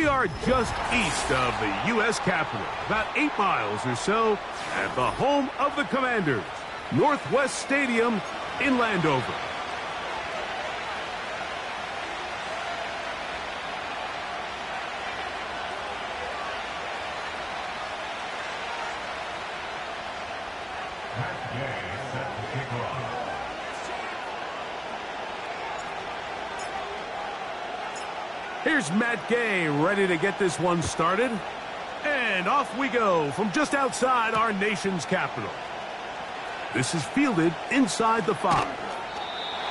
are just east of the U.S. Capitol, about 8 miles or so, at the home of the Commanders, Northwest Stadium in Landover. Here's Matt Gay ready to get this one started. And off we go from just outside our nation's capital. This is fielded inside the 5.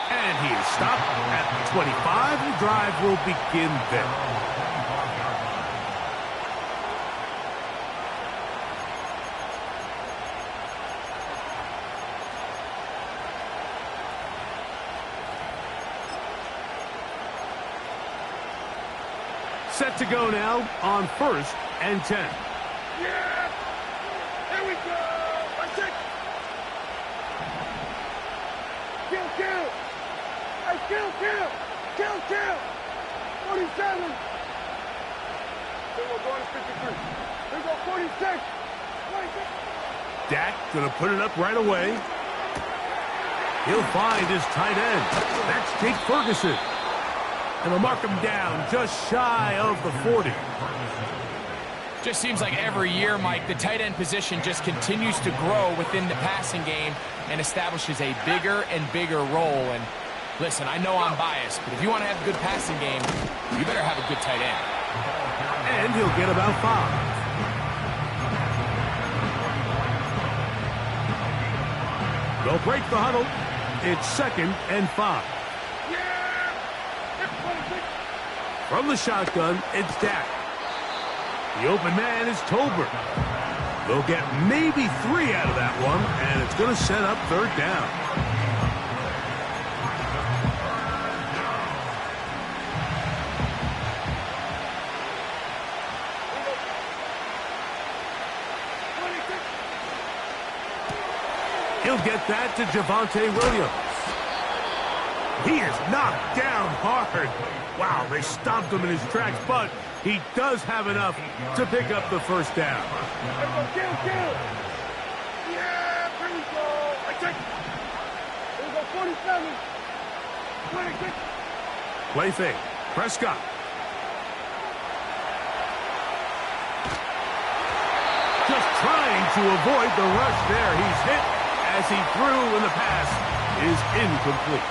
And he is stopped at the 25. The drive will begin there. Set to go now on 1st and 10. Yeah! Here we go! That's it! Kill, kill! Hey, kill, kill! Kill, kill! 47! Here we go, 53. Here we go, 46! 46! Dak gonna put it up right away. He'll find his tight end. That's Jake Ferguson. And they'll mark him down just shy of the 40. Just seems like every year, Mike, the tight end position just continues to grow within the passing game and establishes a bigger and bigger role. And listen, I know I'm biased, but if you want to have a good passing game, you better have a good tight end. And he'll get about 5. They'll break the huddle. It's 2nd and 5. From the shotgun, it's Dak. The open man is Tolbert. They'll get maybe 3 out of that one, and it's going to set up 3rd down. He'll get that to Javonte Williams. He is knocked down hard. Wow, they stopped him in his tracks, but he does have enough to pick up the 1st down. Kill, kill! Yeah, here we go! I take it! Here we go, 47! 26! Play fake. Prescott. Just trying to avoid the rush there. He's hit as he threw, and the pass is incomplete.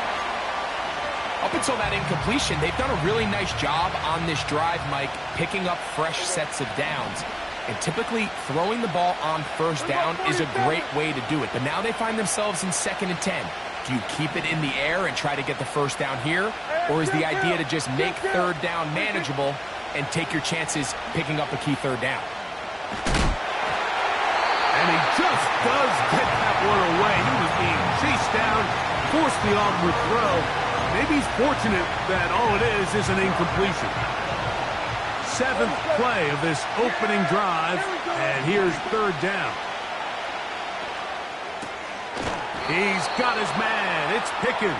Up until that incompletion, they've done a really nice job on this drive, Mike, picking up fresh sets of downs. And typically, throwing the ball on 1st down is a great way to do it. But now they find themselves in 2nd and 10. Do you keep it in the air and try to get the 1st down here? Or is the idea to just make 3rd down manageable and take your chances picking up a key 3rd down? And he just does get that one away. He was being chased down, forced the awkward throw. Maybe he's fortunate that all it is an incompletion. 7th play of this opening drive, and here's 3rd down. He's got his man. It's Pickens.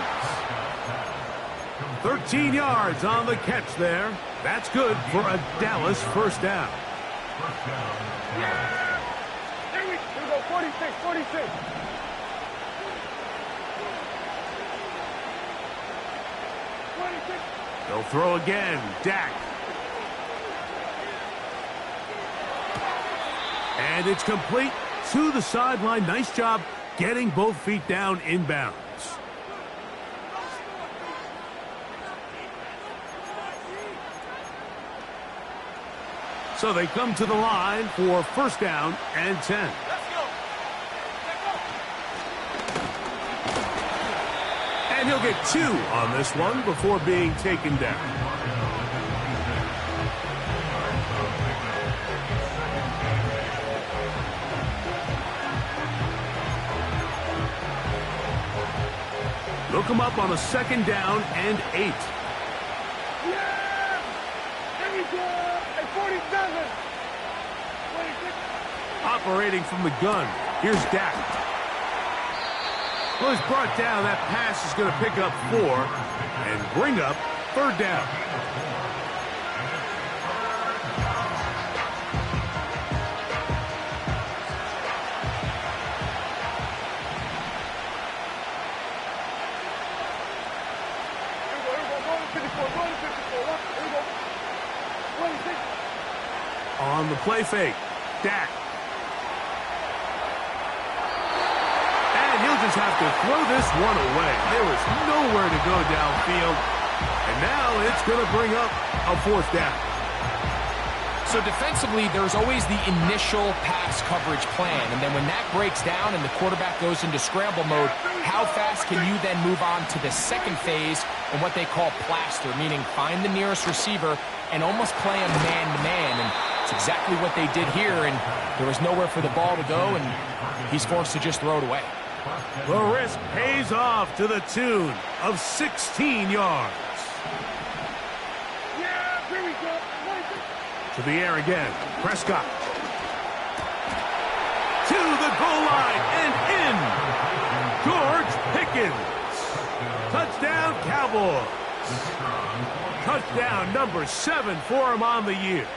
13 yards on the catch there. That's good for a Dallas 1st down. Here we go, 46, 46. They'll throw again. Dak. And it's complete to the sideline. Nice job getting both feet down inbounds. So they come to the line for 1st down and 10. And he'll get 2 on this one before being taken down. They'll come up on a 2nd down and 8. Yeah! There we go! At 47! 26. Operating from the gun, here's Dak. Well, he's brought down. That pass is going to pick up 4 and bring up 3rd down. play fake. Dak. And he'll just have to throw this one away. There was nowhere to go downfield. And now it's going to bring up a 4th down. So defensively, there's always the initial pass coverage plan. And then when that breaks down and the quarterback goes into scramble mode, how fast can you then move on to the second phase and what they call plaster, meaning find the nearest receiver and almost play him man-to-man. And it's exactly what they did here, and there was nowhere for the ball to go, and he's forced to just throw it away. The risk pays off to the tune of 16 yards. Yeah, here we go. To the air again. Prescott. To the goal line and in. George Pickens. Touchdown, Cowboys. Touchdown number 7 for him on the year.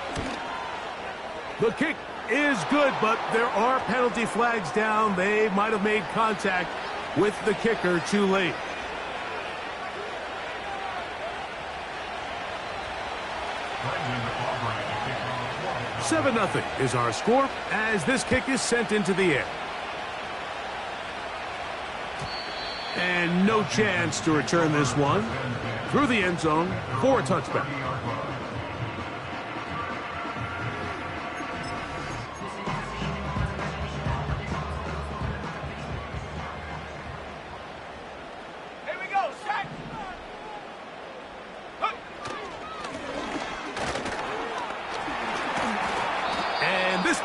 The kick is good, but there are penalty flags down. They might have made contact with the kicker too late. Seven 0 is our score as this kick is sent into the air. And no chance to return this one through the end zone for a touchback.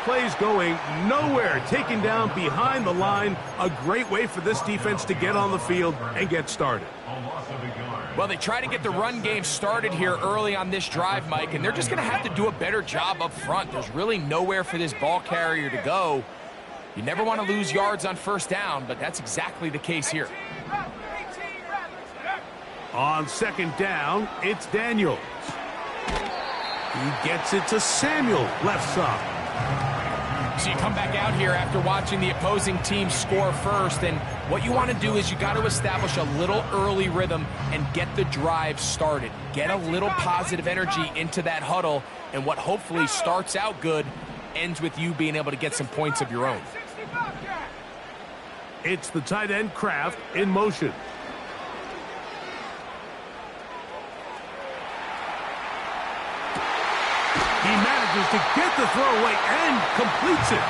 Plays going nowhere, taken down behind the line. A great way for this defense to get on the field and get started. Well, they try to get the run game started here early on this drive, Mike, and they're just going to have to do a better job up front. There's really nowhere for this ball carrier to go. You never want to lose yards on 1st down, but that's exactly the case here. On 2nd down, it's Daniels. He gets it to Samuel, left side. So you come back out here after watching the opposing team score first, and what you want to do is you got to establish a little early rhythm and get the drive started. Get a little positive energy into that huddle, and what hopefully starts out good ends with you being able to get some points of your own. It's the tight end Kraft in motion. He manages to get the throw away and completes it.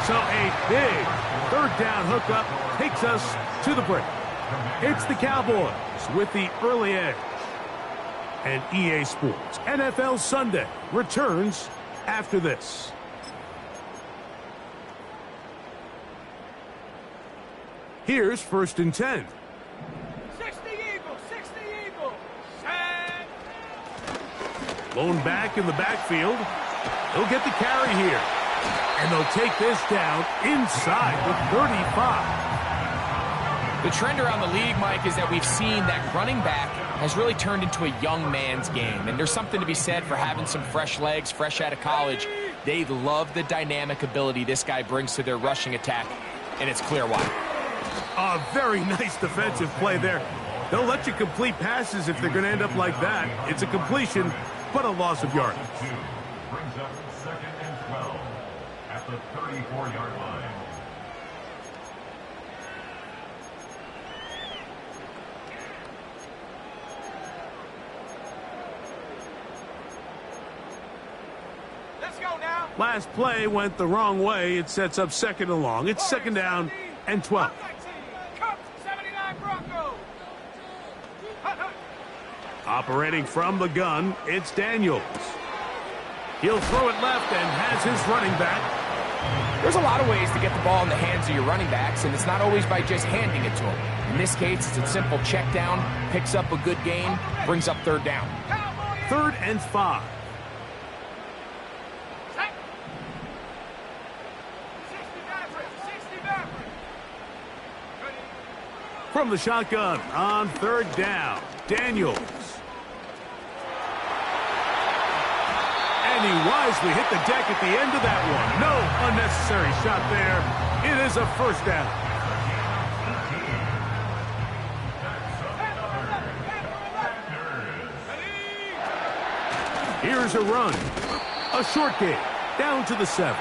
So a big 3rd down hookup takes us to the break. It's the Cowboys with the early edge. And EA Sports NFL Sunday returns after this. Here's 1st and 10. 60 Eagles, 60 Eagles. Set. Blown back in the backfield. He'll get the carry here. And they'll take this down inside the 35. The trend around the league, Mike, is that we've seen that running back has really turned into a young man's game. And there's something to be said for having some fresh legs, fresh out of college. They love the dynamic ability this guy brings to their rushing attack, and it's clear why. A very nice defensive play there. They'll let you complete passes if they're going to end up like that. It's a completion, but a loss of yardage. Brings up 2nd and 12 at the 34-yard line. Let's go now. Last play went the wrong way. It sets up 2nd and long. It's 2nd down and 12. Operating from the gun, it's Daniels. He'll throw it left and has his running back. There's a lot of ways to get the ball in the hands of your running backs, and it's not always by just handing it to them. In this case, it's a simple check down, picks up a good gain, brings up 3rd down. 3rd and 5. From the shotgun on 3rd down, Daniels. And he wisely hit the deck at the end of that one. No unnecessary shot there. It is a 1st down. Here's a run. A A short game, down to the 7.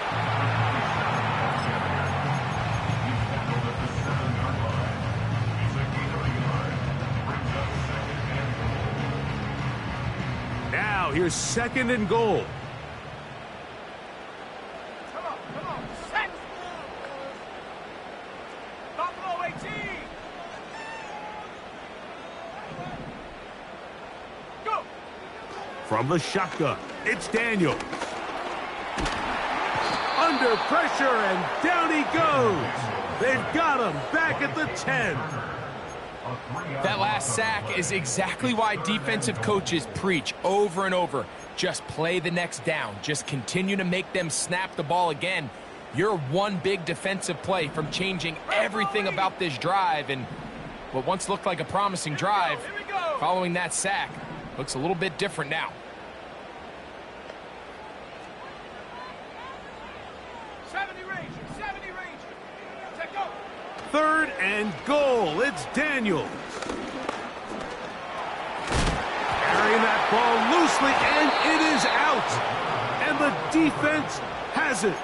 Now here's 2nd and goal. Come on, set! Buffalo 18! Go! From the shotgun, it's Daniels. Under pressure, and down he goes. They've got him back at the 10. That last sack is exactly why defensive coaches preach over and over. Just play the next down. Just continue to make them snap the ball again. You're one big defensive play from changing everything about this drive, and what once looked like a promising drive, following that sack, looks a little bit different now. 70 range! 70 range! Set, go! 3rd and goal, it's Daniels. Carrying that ball loosely, and it is out. And the defense has it.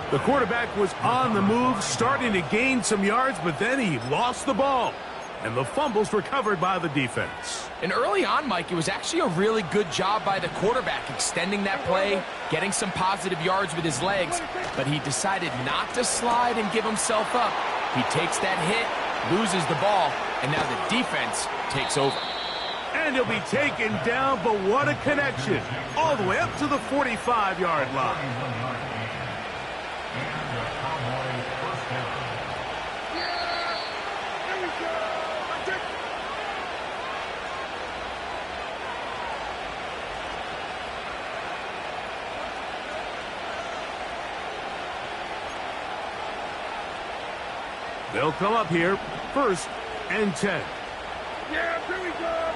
The quarterback was on the move, starting to gain some yards, but then he lost the ball. And the fumble's recovered by the defense. And early on, Mike, it was actually a really good job by the quarterback, extending that play, getting some positive yards with his legs, but he decided not to slide and give himself up. He takes that hit, loses the ball, and now the defense takes over. And he'll be taken down, but what a connection. All the way up to the 45-yard line. There we go! They'll come up here, 1st and 10. Yeah, here we go!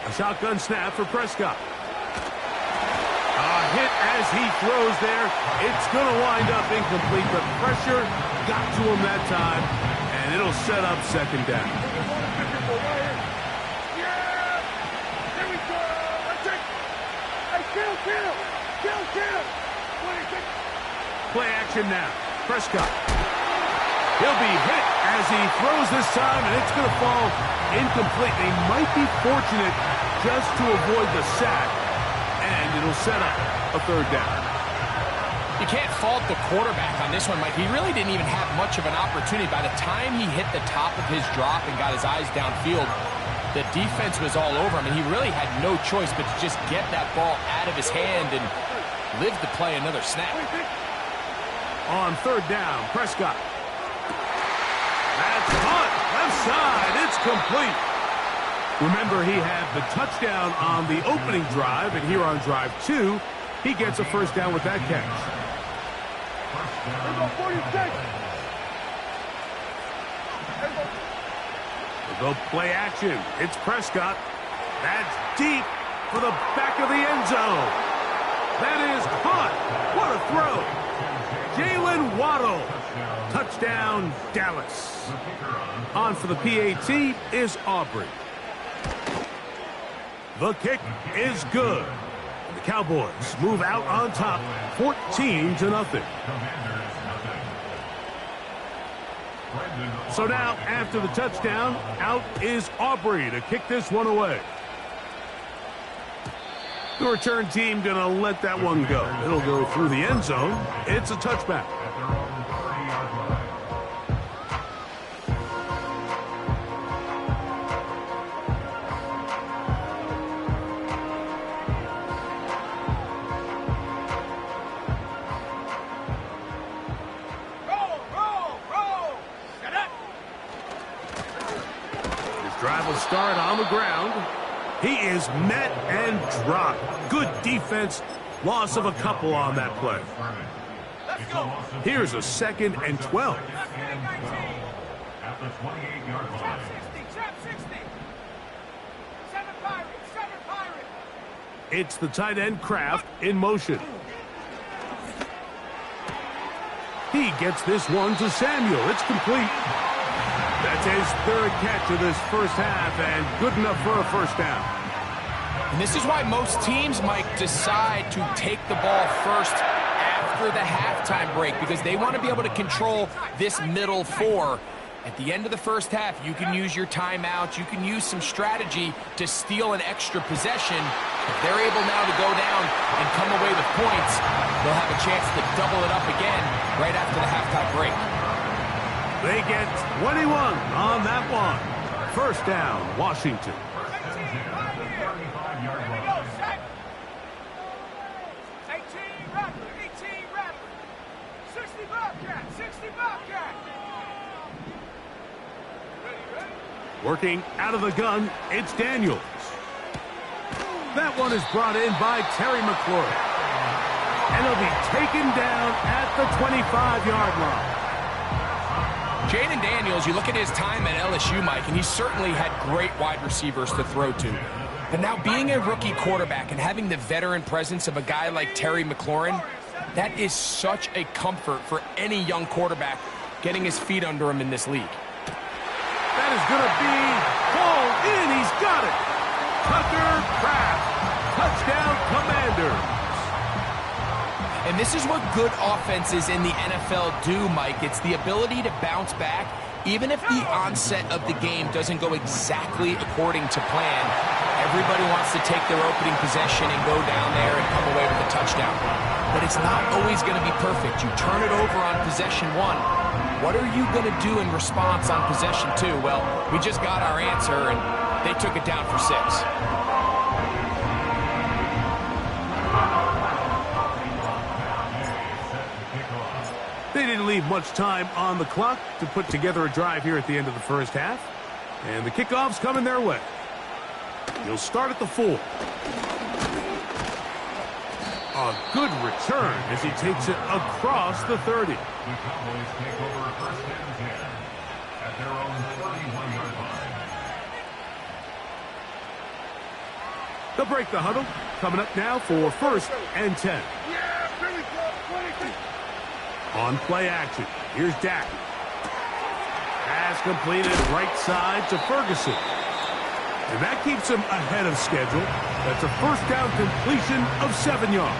A shotgun snap for Prescott. A hit as he throws there. It's going to wind up incomplete, but pressure got to him that time, and it'll set up 2nd down. Yeah! There we go! That's it! Hey, kill! 26! Play action now. Prescott. He'll be hit as he throws this time, and it's going to fall incomplete. They might be fortunate just to avoid the sack, and it'll set up a 3rd down. You can't fault the quarterback on this one, Mike. He really didn't even have much of an opportunity. By the time he hit the top of his drop and got his eyes downfield, the defense was all over him, and he really had no choice but to just get that ball out of his hand and live to play another snap. On 3rd down, Prescott. That's caught. Left side. It's complete. Remember, he had the touchdown on the opening drive, and here on drive 2, he gets a 1st down with that catch. There go 46! They'll go play action. It's Prescott. That's deep for the back of the end zone. That is caught. What a throw. Jalen Waddle. Touchdown, Dallas. On for the PAT is Aubrey. The kick is good. And the Cowboys move out on top, 14-0. So now, after the touchdown, out is Aubrey to kick this one away. The return team going to let that one go. It'll go through the end zone. It's a touchback. Drive will start on the ground. He is met and dropped. Good defense. Loss of a couple on that play. Let's go! Here's a 2nd and 12. At the 28-yard line. Trap 60! 7 Pirate! It's the tight end Kraft in motion. He gets this one to Samuel. It's complete. That's his 3rd catch of this 1st half, and good enough for a 1st down. And this is why most teams might decide to take the ball first after the halftime break, because they want to be able to control this middle four. At the end of the first half, you can use your timeouts, you can use some strategy to steal an extra possession. If they're able now to go down and come away with points, they'll have a chance to double it up again right after the halftime break. They get 21 on that one. First down, Washington. Working out of the gun, it's Daniels. That one is brought in by Terry McLaurin. And he'll be taken down at the 25-yard line. Jayden Daniels, you look at his time at LSU, Mike, and he certainly had great wide receivers to throw to. But now being a rookie quarterback and having the veteran presence of a guy like Terry McLaurin, that is such a comfort for any young quarterback getting his feet under him in this league. That is going to be hauled in. He's got it. Tucker Kraft. Touchdown, Commanders. And this is what good offenses in the NFL do, Mike. It's the ability to bounce back, even if the onset of the game doesn't go exactly according to plan. Everybody wants to take their opening possession and go down there and come away with a touchdown. But it's not always going to be perfect. You turn it over on possession one. What are you going to do in response on possession two? Well, we just got our answer, and they took it down for 6. They didn't leave much time on the clock to put together a drive here at the end of the first half. And the kickoff's coming their way. He'll start at the 4. A good return as he takes it across the 30. The Cowboys take over first and 10 at their own 31-yard line. They'll break the huddle. Coming up now for first and 10. Yeah, pretty good. On play action, here's Dak. Pass completed right side to Ferguson. And that keeps him ahead of schedule. That's a first down completion of 7 yards.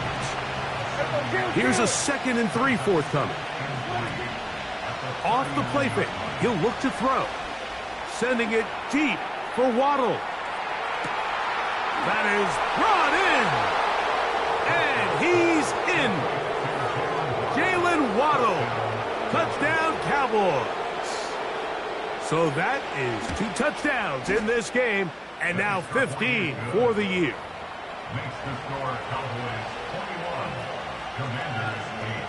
Here's a 2nd and 3 forthcoming. Off the play fake, he'll look to throw. Sending it deep for Waddle. That is brought in. And he's in. Jalen Waddle. Touchdown, Cowboys. So that is 2 touchdowns in this game, and now 15 for the year. Makes the score Cowboys 21, Commanders 8.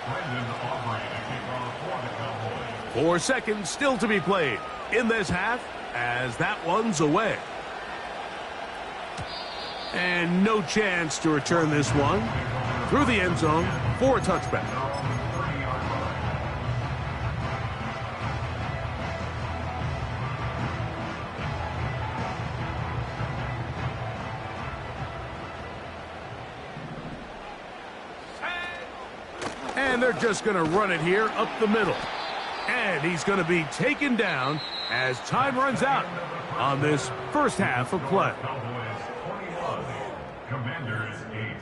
Brendan Aubrey to kick off for the Cowboys. 4 seconds still to be played in this half as that one's away. And no chance to return this one through the end zone for a touchback. And they're just going to run it here up the middle. And he's going to be taken down as time runs out on this first half of play. Commanders 8.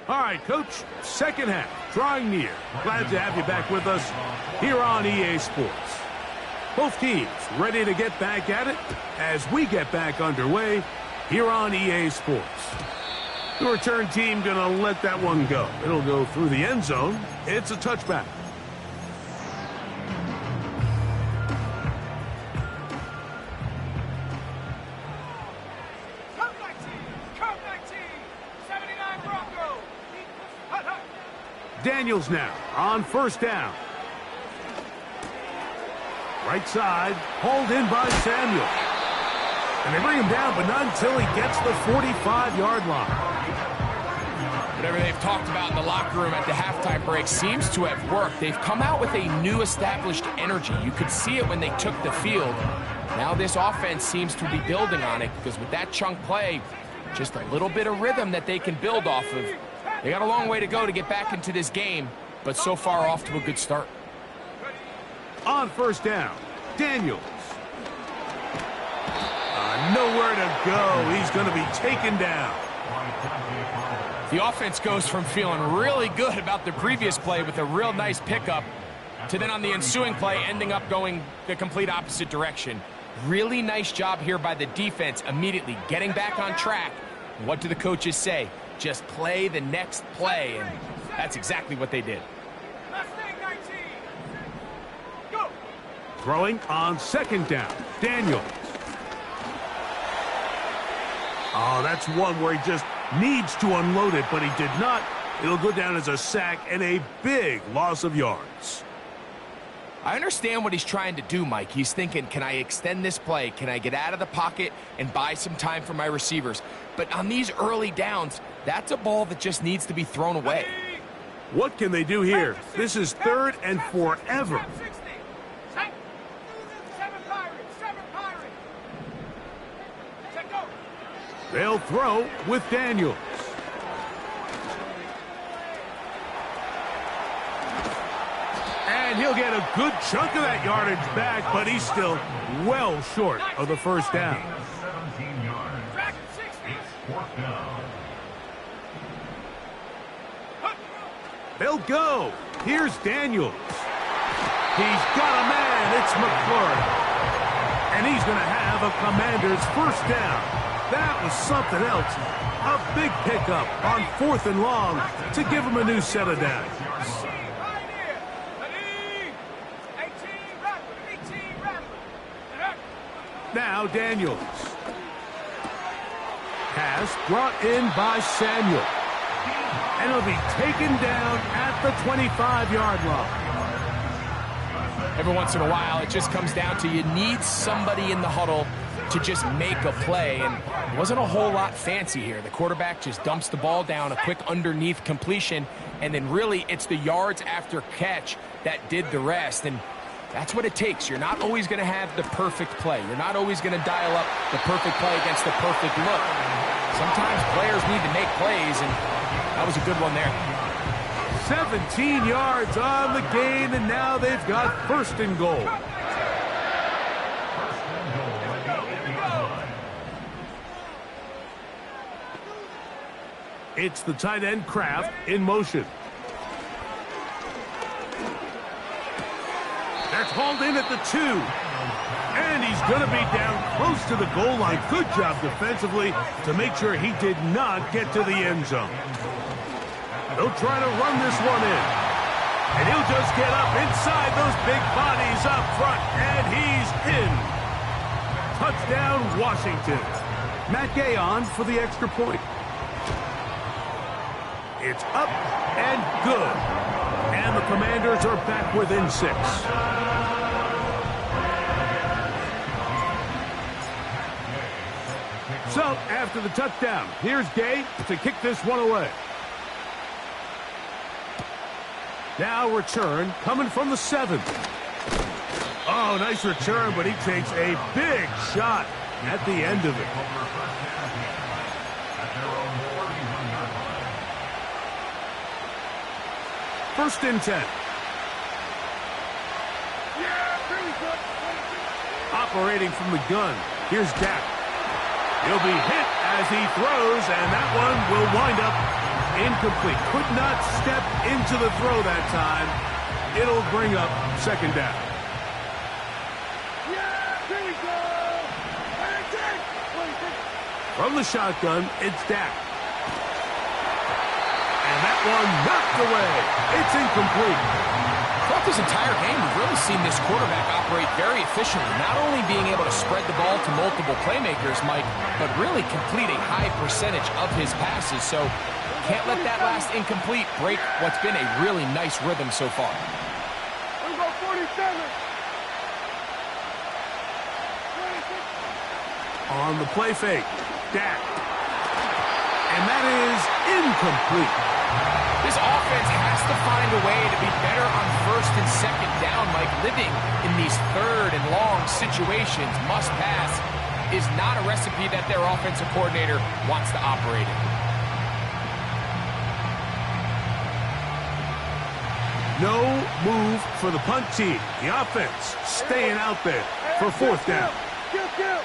All right, Coach, second half, drawing near. Glad to have you back with us here on EA Sports. Both teams ready to get back at it as we get back underway here on EA Sports. The return team going to let that one go. It'll go through the end zone. It's a touchback. Daniels now on first down. Right side, hauled in by Samuel. And they bring him down, but not until he gets the 45-yard line. Whatever they've talked about in the locker room at the halftime break seems to have worked. They've come out with a new established energy. You could see it when they took the field. Now this offense seems to be building on it, because with that chunk play, just a little bit of rhythm that they can build off of. They got a long way to go to get back into this game, but so far off to a good start. On first down, Daniels. Nowhere to go. He's going to be taken down. The offense goes from feeling really good about the previous play with a real nice pickup to then on the ensuing play ending up going the complete opposite direction. Really nice job here by the defense, immediately getting back on track. What do the coaches say? Just play the next play, and that's exactly what they did. Throwing on second down, Daniels. Oh, that's one where he just needs to unload it, but he did not. It'll go down as a sack and a big loss of yards. I understand what he's trying to do, Mike. He's thinking, can I extend this play? Can I get out of the pocket and buy some time for my receivers? But on these early downs, that's a ball that just needs to be thrown away. What can they do here? This is 3rd and forever. They'll throw with Daniels. And he'll get a good chunk of that yardage back, but he's still well short of the first down. 17 yards. It's 4th down. They'll go. Here's Daniels. He's got a man. It's McLaurin. And he's going to have a Commander's first down. That was something else. A big pickup on 4th and long to give him a new set of downs. Now Daniels. Pass brought in by Samuel. And he'll be taken down at the 25-yard line. Every once in a while, it just comes down to you need somebody in the huddle to just make a play, and it wasn't a whole lot fancy here. The quarterback just dumps the ball down, a quick underneath completion, and then really it's the yards after catch that did the rest, and that's what it takes. You're not always going to have the perfect play. You're not always going to dial up the perfect play against the perfect look. Sometimes players need to make plays, and that was a good one there. 17 yards on the gain, and now they've got 1st and goal. It's the tight end Kraft in motion. That's hauled in at the 2. And he's going to be down close to the goal line. Good job defensively to make sure he did not get to the end zone. They'll try to run this one in. And he'll just get up inside those big bodies up front. And he's in. Touchdown, Washington. Matt Gay on for the extra point. It's up and good. And the Commanders are back within 6. So, after the touchdown, here's Gay to kick this one away. Now return coming from the 7. Oh, nice return, but he takes a big shot at the end of it. First and 10. Operating from the gun, here's Dak. He'll be hit as he throws, and that one will wind up incomplete. Could not step into the throw that time. It'll bring up 2nd down. From the shotgun, it's Dak. And that one knocked away. It's incomplete. Throughout this entire game, we've really seen this quarterback operate very efficiently, not only being able to spread the ball to multiple playmakers, Mike, but really complete a high percentage of his passes. So can't let that last incomplete break what's been a really nice rhythm so far. We go 47. On the play fake, Dak. And that is incomplete. This offense has to find a way to be better on 1st first and second down, Mike, living in these third and long situations, must pass, is not a recipe that their offensive coordinator wants to operate in. No move for the punt team. The offense staying out there for fourth down. Kill.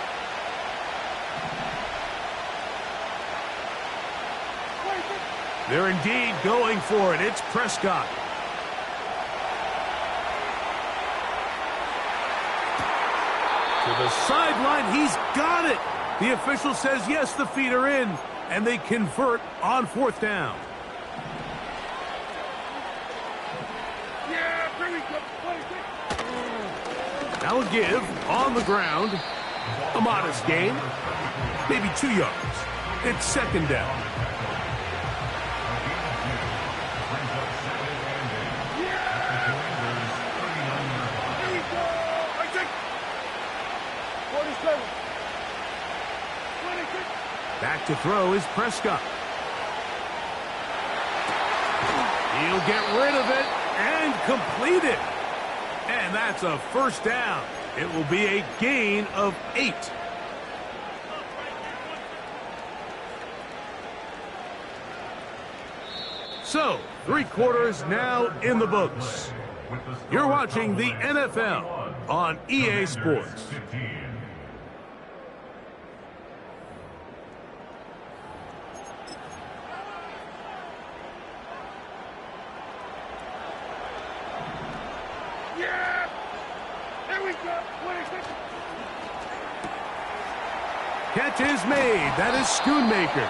They're indeed going for it. It's Prescott. To the sideline, he's got it. The official says yes, the feet are in, and they convert on fourth down. Yeah, bring it. Now a give on the ground. A modest gain, maybe 2 yards. It's second down. Back to throw is Prescott. He'll get rid of it and complete it. And that's a first down. It will be a gain of 8. So, 3 quarters now in the books. You're watching the NFL on EA Sports. Yeah! There we go! Catch is made. That is Schoonmaker.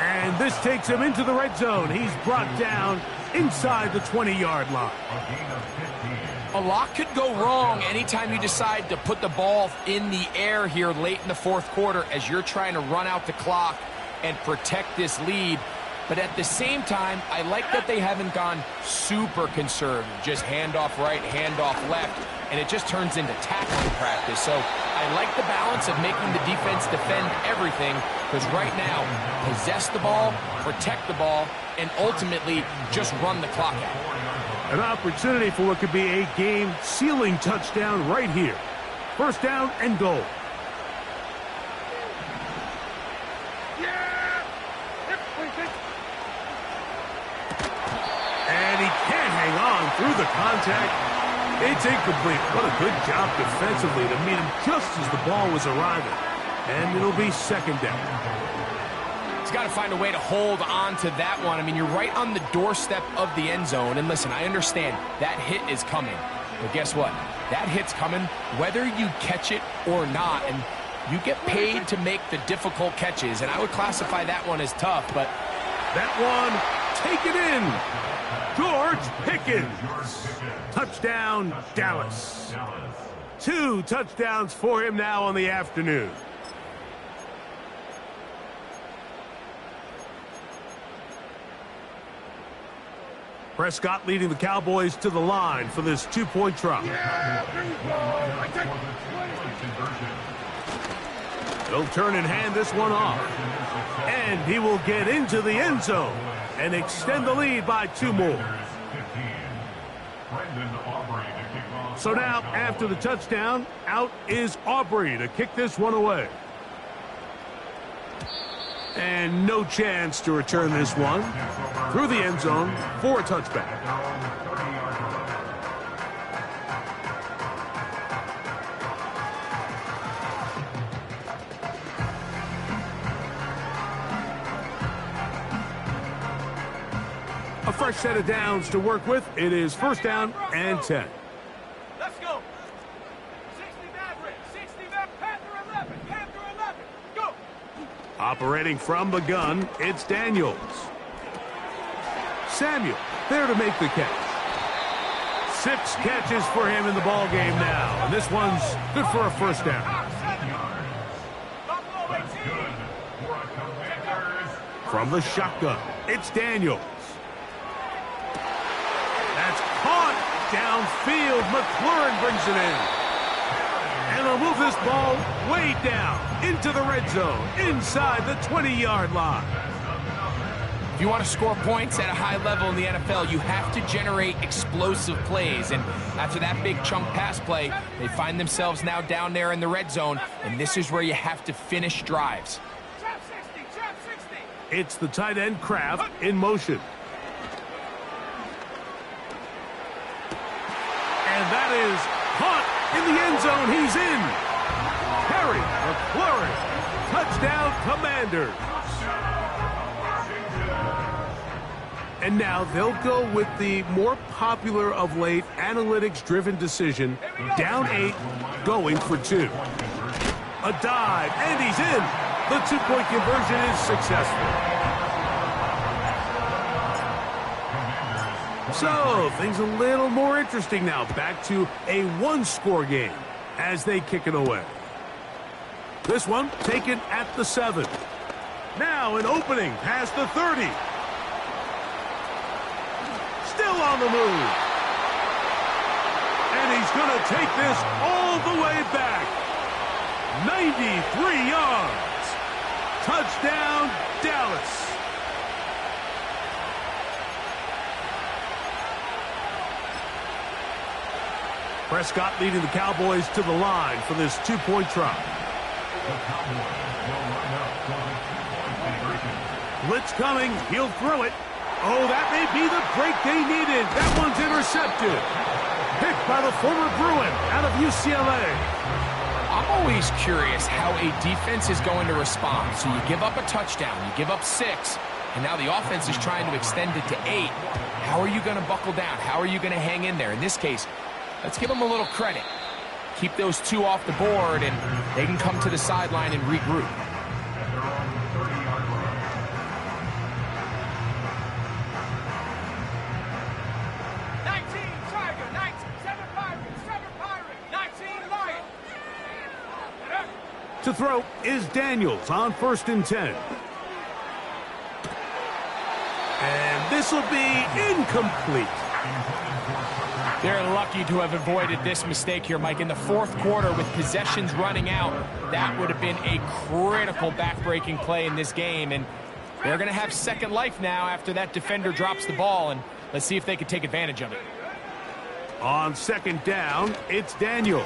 And this takes him into the red zone. He's brought down inside the 20-yard line. A lot could go wrong anytime you decide to put the ball in the air here late in the fourth quarter as you're trying to run out the clock and protect this lead. But at the same time, I like that they haven't gone super conservative. Just handoff right, handoff left, and it just turns into tackling practice. So I like the balance of making the defense defend everything, because right now, possess the ball, protect the ball, and ultimately just run the clock out. An opportunity for what could be a game-sealing touchdown right here. First down and goal. And he can't hang on through the contact. It's incomplete. What a good job defensively to meet him just as the ball was arriving. And it'll be second down. He's got to find a way to hold on to that one. I mean, you're right on the doorstep of the end zone. And listen, I understand that hit is coming. But guess what? That hit's coming whether you catch it or not. And you get paid to make the difficult catches. And I would classify that one as tough, but that one, take it in. George Pickens. Touchdown, Dallas. 2 touchdowns for him now on the afternoon. Prescott leading the Cowboys to the line for this 2-point try. He'll turn and hand this one off. And he will get into the end zone and extend the lead by 2 more. So now, after the touchdown, out is Aubrey to kick this one away. And no chance to return this one through the end zone for a touchback. A fresh set of downs to work with. It is first down and 10. Let's go. 60 Maverick, 60 Maverick, Panther 11, Panther 11, go. Operating from the gun, it's Daniels. Samuel there to make the catch. 6 catches for him in the ball game now, and this one's good for a first down. From the shotgun, it's Daniels. That's caught downfield. McLaurin brings it in. And they'll move this ball way down into the red zone, inside the 20-yard line. If you want to score points at a high level in the NFL, you have to generate explosive plays. And after that big chunk pass play, they find themselves now down there in the red zone, and this is where you have to finish drives. Trap 60, trap 60. It's the tight end Kraft in motion. And that is caught in the end zone. He's in. Harry McFlurry. Touchdown, Commanders. And now they'll go with the more popular of late analytics-driven decision. Down 8, going for 2. A dive, and he's in. The 2-point conversion is successful. So, things a little more interesting now. Back to a one-score game as they kick it away. This one taken at the 7. Now an opening past the 30. Still on the move. And he's going to take this all the way back. 93 yards. Touchdown, Dallas. Prescott leading the Cowboys to the line for this 2-point try. Blitz coming. He'll throw it. Oh, that may be the break they needed. That one's intercepted. Picked by the former Bruin out of UCLA. I'm always curious how a defense is going to respond. So you give up a touchdown, you give up 6, and now the offense is trying to extend it to 8. How are you going to buckle down? How are you going to hang in there? In this case, let's give them a little credit. Keep those 2 off the board, and they can come to the sideline and regroup. To throw is Daniels on 1st and 10. And this will be incomplete. They're lucky to have avoided this mistake here, Mike. In the 4th quarter, with possessions running out, that would have been a critical back-breaking play in this game. And they're going to have second life now after that defender drops the ball. And let's see if they can take advantage of it. On 2nd down, it's Daniels.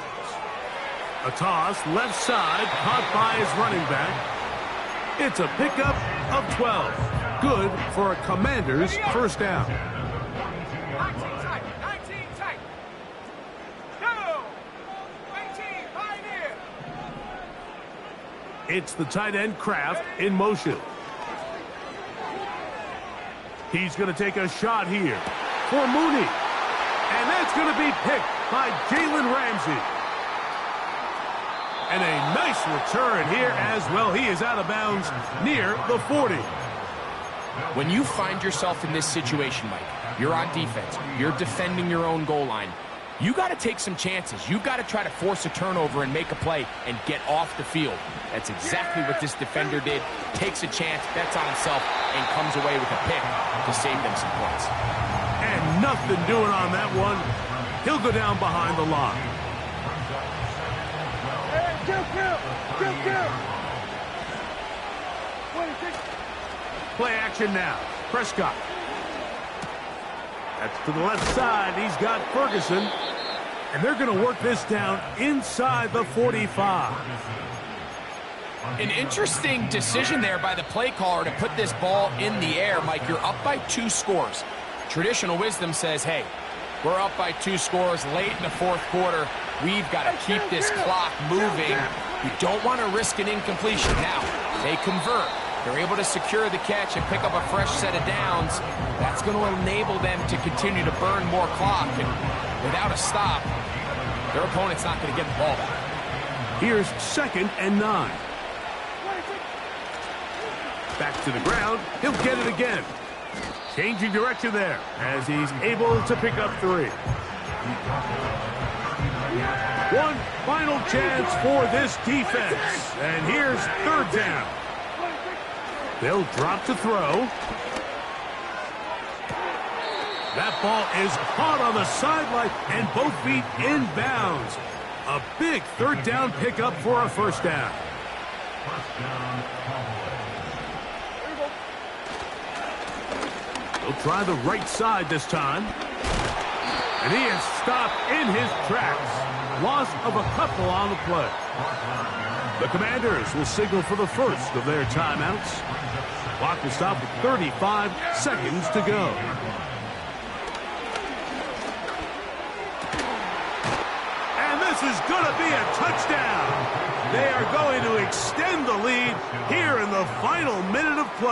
A toss, left side, caught by his running back. It's a pickup of 12. Good for a Commander's first down. 19 tight, 19 tight. Go! 18, Pioneer. It's the tight end Kraft in motion. He's going to take a shot here for Mooney. And that's going to be picked by Jalen Ramsey. And a nice return here as well. He is out of bounds near the 40. When you find yourself in this situation, Mike, you're on defense, you're defending your own goal line, you got to take some chances. You've got to try to force a turnover and make a play and get off the field. That's exactly what this defender did. Takes a chance, bets on himself, and comes away with a pick to save them some points. And nothing doing on that one. He'll go down behind the line. Kill. Play action now. Prescott. That's to the left side. He's got Ferguson. And they're going to work this down inside the 45. An interesting decision there by the play caller to put this ball in the air. Mike, you're up by 2 scores. Traditional wisdom says, hey, we're up by 2 scores late in the 4th quarter. We've got to keep this clock moving. You don't want to risk an incompletion. Now, they convert. They're able to secure the catch and pick up a fresh set of downs. That's going to enable them to continue to burn more clock. And without a stop, their opponent's not going to get the ball back. Here's 2nd and 9. Back to the ground. He'll get it again. Changing direction there as he's able to pick up 3. One final chance for this defense. And here's 3rd down. They'll drop to throw. That ball is caught on the sideline and both feet inbounds. A big 3rd down pickup for a 1st down. He'll try the right side this time. And he is stopped in his tracks. Loss of a couple on the play. The Commanders will signal for the first of their timeouts. Clock will stop with 35 seconds to go. And this is going to be a touchdown. They are going to extend the lead here in the final minute of play.